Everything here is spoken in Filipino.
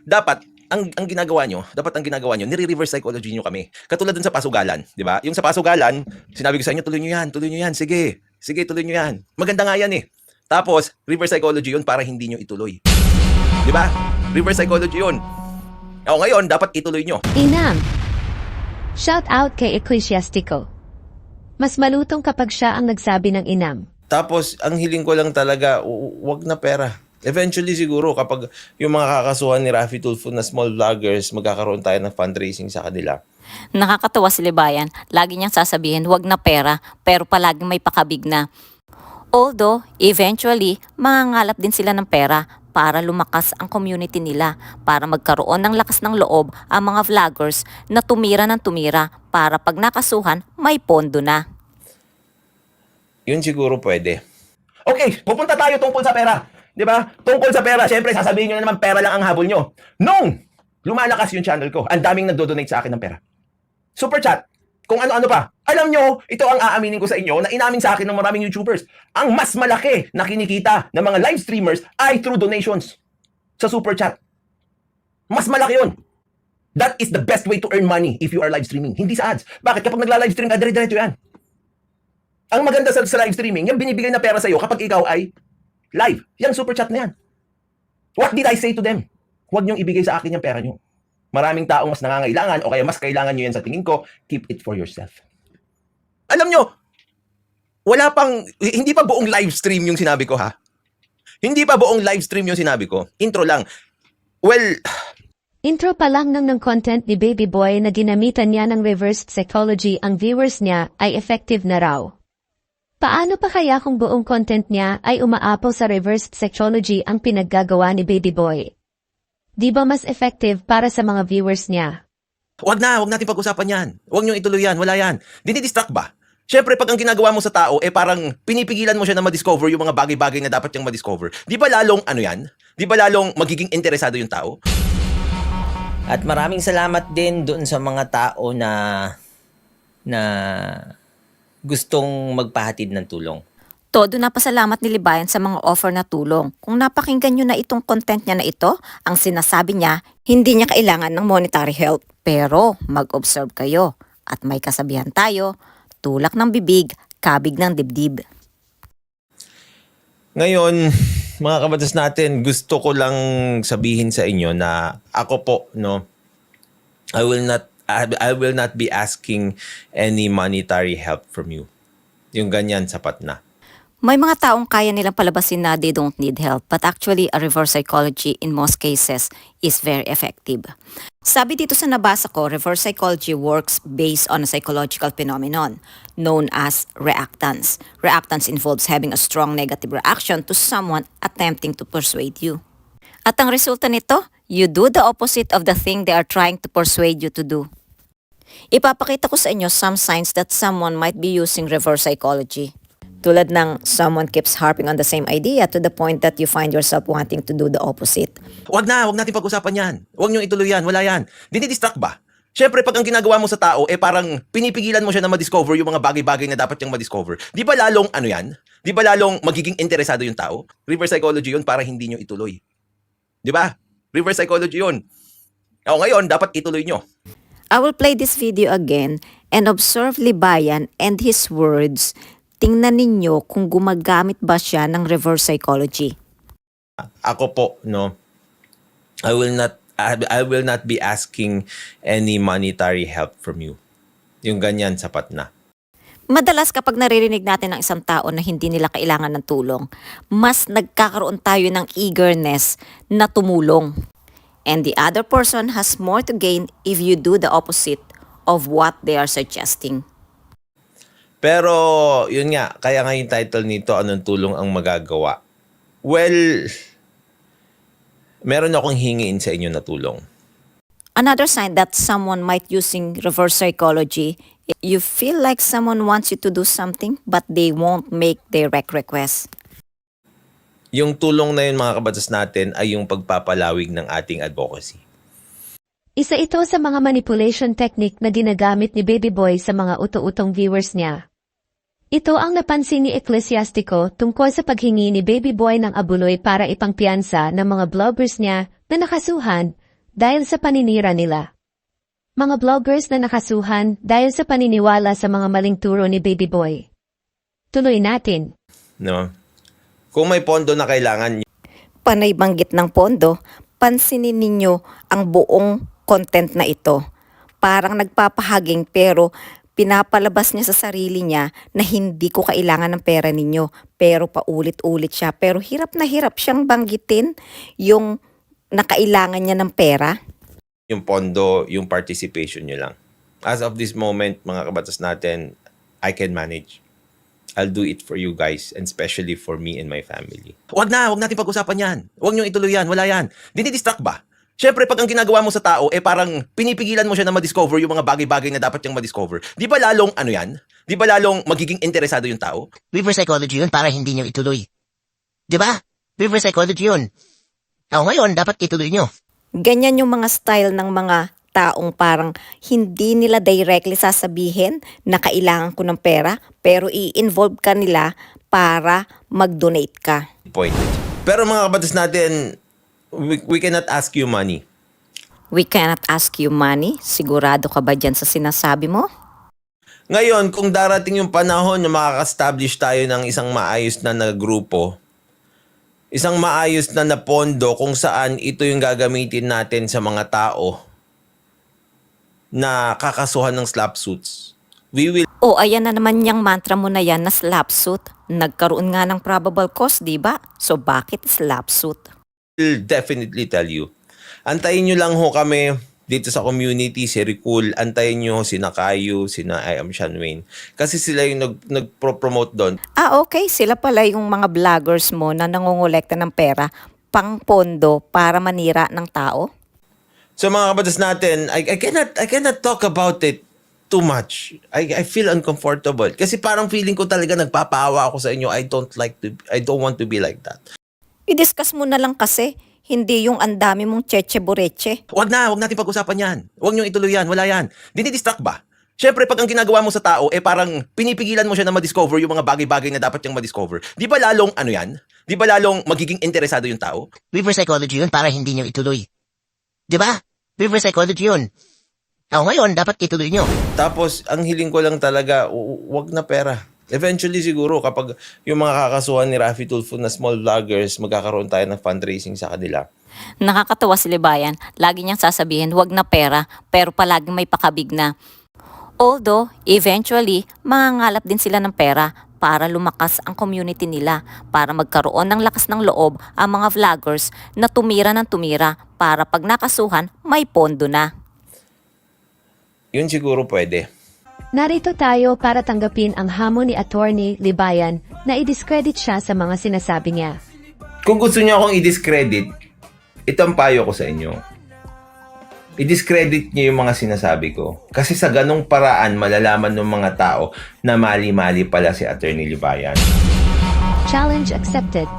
dapat ang ginagawa nyo, nire-reverse psychology nyo kami. Katulad dun sa pasugalan, di ba? Yung sa pasugalan, sinabi ko sa inyo, tuloy nyo yan, sige, tuloy nyo yan. Maganda nga yan eh. Tapos, reverse psychology yun para hindi nyo ituloy. Di ba? Reverse psychology yun. O ngayon, dapat ituloy nyo. Inam. Shout out kay Ecclesiastico. Mas malutong kapag siya ang nagsabi ng inam. Tapos, ang hiling ko lang talaga, wag na pera. Eventually siguro kapag yung mga kakasuhan ni Raffy Tulfo na small vloggers, magkakaroon tayo ng fundraising sa kanila. Nakakatawa si Libayan. Lagi niyang sasabihin, wag na pera, pero palaging may pakabig na. Although, eventually, mangangalap din sila ng pera para lumakas ang community nila, para magkaroon ng lakas ng loob ang mga vloggers na tumira ng tumira para pag nakasuhan, may pondo na. Yun siguro pwede. Okay, pupunta tayo tungkol sa pera. Di ba? Tungkol sa pera, syempre sasabihin nyo na naman pera lang ang habol nyo. Nung lumalakas yung channel ko, ang daming nagdo-donate sa akin ng pera. Super chat, kung ano-ano pa. Alam nyo, ito ang aaminin ko sa inyo na inamin sa akin ng maraming YouTubers. Ang mas malaki na kinikita ng mga live streamers ay through donations sa super chat. Mas malaki yun. That is the best way to earn money if you are live streaming. Hindi sa ads. Bakit? Kapag nagla-live stream ka, dire-diretso yan. Ang maganda sa live streaming, yung binibigay na pera sa'yo kapag ikaw ay live. Yan, super chat na yan. What did I say to them? Huwag niyong ibigay sa akin yung pera niyo. Maraming taong mas nangangailangan o kaya mas kailangan niyo yan sa tingin ko, keep it for yourself. Alam niyo, hindi pa buong live stream yung sinabi ko ha. Hindi pa buong live stream yung sinabi ko. Intro lang. Well, Intro pa lang ng content ni Baby Boy na ginamitan niya ng reversed psychology ang viewers niya ay effective na raw. Paano pa kaya kung buong content niya ay umaapaw sa reversed psychology ang pinaggagawa ni Baby Boy? Di ba mas effective para sa mga viewers niya? wag natin pag-usapan yan. Wag niyong ituloy yan, wala yan. Dinidistract ba? Siyempre, pag ang ginagawa mo sa tao, parang pinipigilan mo siya na ma-discover yung mga bagay-bagay na dapat niyang ma-discover. Di ba lalong, Di ba lalong magiging interesado yung tao? At maraming salamat din doon sa mga tao na gustong magpahatid ng tulong. Todo napasalamat ni Libayan sa mga offer na tulong. Kung napakinggan nyo na itong content niya na ito, ang sinasabi niya, hindi niya kailangan ng monetary help. Pero mag-observe kayo at may kasabihan tayo, tulak ng bibig, kabig ng dibdib. Ngayon, mga kabatas natin, gusto ko lang sabihin sa inyo na ako po, I will not be asking any monetary help from you. Yung ganyan, sapat na. May mga taong kaya nilang palabasin na they don't need help, but actually a reverse psychology in most cases is very effective. Sabi dito sa nabasa ko, reverse psychology works based on a psychological phenomenon known as reactance. Reactance involves having a strong negative reaction to someone attempting to persuade you. At ang resulta nito, you do the opposite of the thing they are trying to persuade you to do. Ipapakita ko sa inyo some signs that someone might be using reverse psychology. Tulad ng someone keeps harping on the same idea to the point that you find yourself wanting to do the opposite. Wag natin pag-usapan yan. Wag niyong ituloy yan, wala yan. Dinidistract ba? Siyempre, pag ang ginagawa mo sa tao, parang pinipigilan mo siya na ma-discover yung mga bagay-bagay na dapat niyang ma-discover. Di ba lalong, Di ba lalong magiging interesado yung tao? Reverse psychology yun para hindi niyo ituloy. Di ba? Reverse psychology yun. O ngayon, dapat ituloy niyo. I will play this video again and observe Libayan and his words. Tingnan ninyo kung gumagamit ba siya ng reverse psychology. Ako po, I will not be asking any monetary help from you. Yung ganyan, sapat na. Madalas kapag naririnig natin ng isang tao na hindi nila kailangan ng tulong, mas nagkakaroon tayo ng eagerness na tumulong. And the other person has more to gain if you do the opposite of what they are suggesting. Pero, yun nga, kaya nga yung title nito, anong tulong ang magagawa? Well, meron akong hingiin sa inyo na tulong. Another sign that someone might using reverse psychology, you feel like someone wants you to do something but they won't make direct request. Yung tulong na yun, mga kabatas natin, ay yung pagpapalawig ng ating advocacy. Isa ito sa mga manipulation technique na ginagamit ni Baby Boy sa mga uto-utong viewers niya. Ito ang napansin ni Ecclesiastico tungkol sa paghingi ni Baby Boy ng abuloy para ipangpiyansa ng mga bloggers niya na nakasuhan dahil sa paninira nila. Mga vloggers na nakasuhan dahil sa paniniwala sa mga maling turo ni Baby Boy. Tuloy natin. No? Kung may pondo na kailangan, Panay banggit ng pondo, pansinin ninyo ang buong content na ito. Parang nagpapahaging pero pinapalabas niya sa sarili niya na hindi ko kailangan ng pera ninyo. Pero paulit-ulit siya. Pero hirap na hirap siyang banggitin yung nakailangan niya ng pera. yung pondo, yung participation nyo lang. As of this moment, mga kabatas natin, I can manage. I'll do it for you guys and especially for me and my family. Wag natin pag-usapan yan. Wag nyo ituloy yan, wala yan. Dinidistract ba? Siyempre, pag ang ginagawa mo sa tao, parang pinipigilan mo siya na ma-discover yung mga bagay-bagay na dapat niyang ma-discover. Di ba lalong, Di ba lalong magiging interesado yung tao? Reverse psychology yun para hindi nyo ituloy. Di ba? Reverse psychology yun. Ngayon, dapat ituloy nyo. Ganyan yung mga style ng mga taong parang hindi nila directly sasabihin na kailangan ko ng pera, pero i-involve ka nila para mag-donate ka. Point. Pero mga kabatas natin, we cannot ask you money. We cannot ask you money. Sigurado ka ba dyan sa sinasabi mo? Ngayon, kung darating yung panahon na makaka-establish tayo ng isang maayos na grupo, isang maayos na pondo kung saan ito yung gagamitin natin sa mga tao na kakasuhan ng slap suits, we will O ayan na naman yung mantra mo na yan na slap suit. Nagkaroon nga ng probable cause, di ba? So bakit slap suit? definitely tell you. Antayin nyo lang ho kami dito sa community, si Ricul, antayin nyo si Nakayu, si I am Sean Wayne. Kasi sila yung nag-promote doon. Okay. Sila pala yung mga vloggers mo na nangongolekta ng pera pang pondo para manira ng tao? So mga kabatas natin, I cannot talk about it too much. I feel uncomfortable. Kasi parang feeling ko talaga nagpapaawa ako sa inyo. I don't want to be like that. I-discuss mo na lang kasi, hindi yung ang dami mong cheche-boreche. Wag natin pag-usapan yan. Wag nyo ituloy yan, wala yan. Dinidistract ba? Siyempre, pag ang ginagawa mo sa tao, parang pinipigilan mo siya na ma-discover yung mga bagay-bagay na dapat niyang ma-discover. Di ba lalong, Di ba lalong magiging interesado yung tao? Reverse psychology yun para hindi nyo ituloy. Di ba? Reverse psychology yun. Ngayon, dapat ituloy nyo. Tapos, ang hiling ko lang talaga, wag na pera. Eventually siguro, kapag yung mga kakasuhan ni Raffy Tulfo na small vloggers, magkakaroon tayo ng fundraising sa kanila. Nakakatawa si Libayan. Lagi niyang sasabihin, wag na pera, pero palaging may pakabig na. Although, eventually, mangangalap din sila ng pera para lumakas ang community nila, para magkaroon ng lakas ng loob ang mga vloggers na tumira ng tumira para pag nakasuhan, may pondo na. Yun siguro pwede. Narito tayo para tanggapin ang hamon ni Attorney Libayan na i-discredit siya sa mga sinasabi niya. Kung gusto niyo akong i-discredit, ito ang payo ko sa inyo. I-discredit niyo yung mga sinasabi ko. Kasi sa ganong paraan, malalaman ng mga tao na mali-mali pala si Attorney Libayan. Challenge accepted.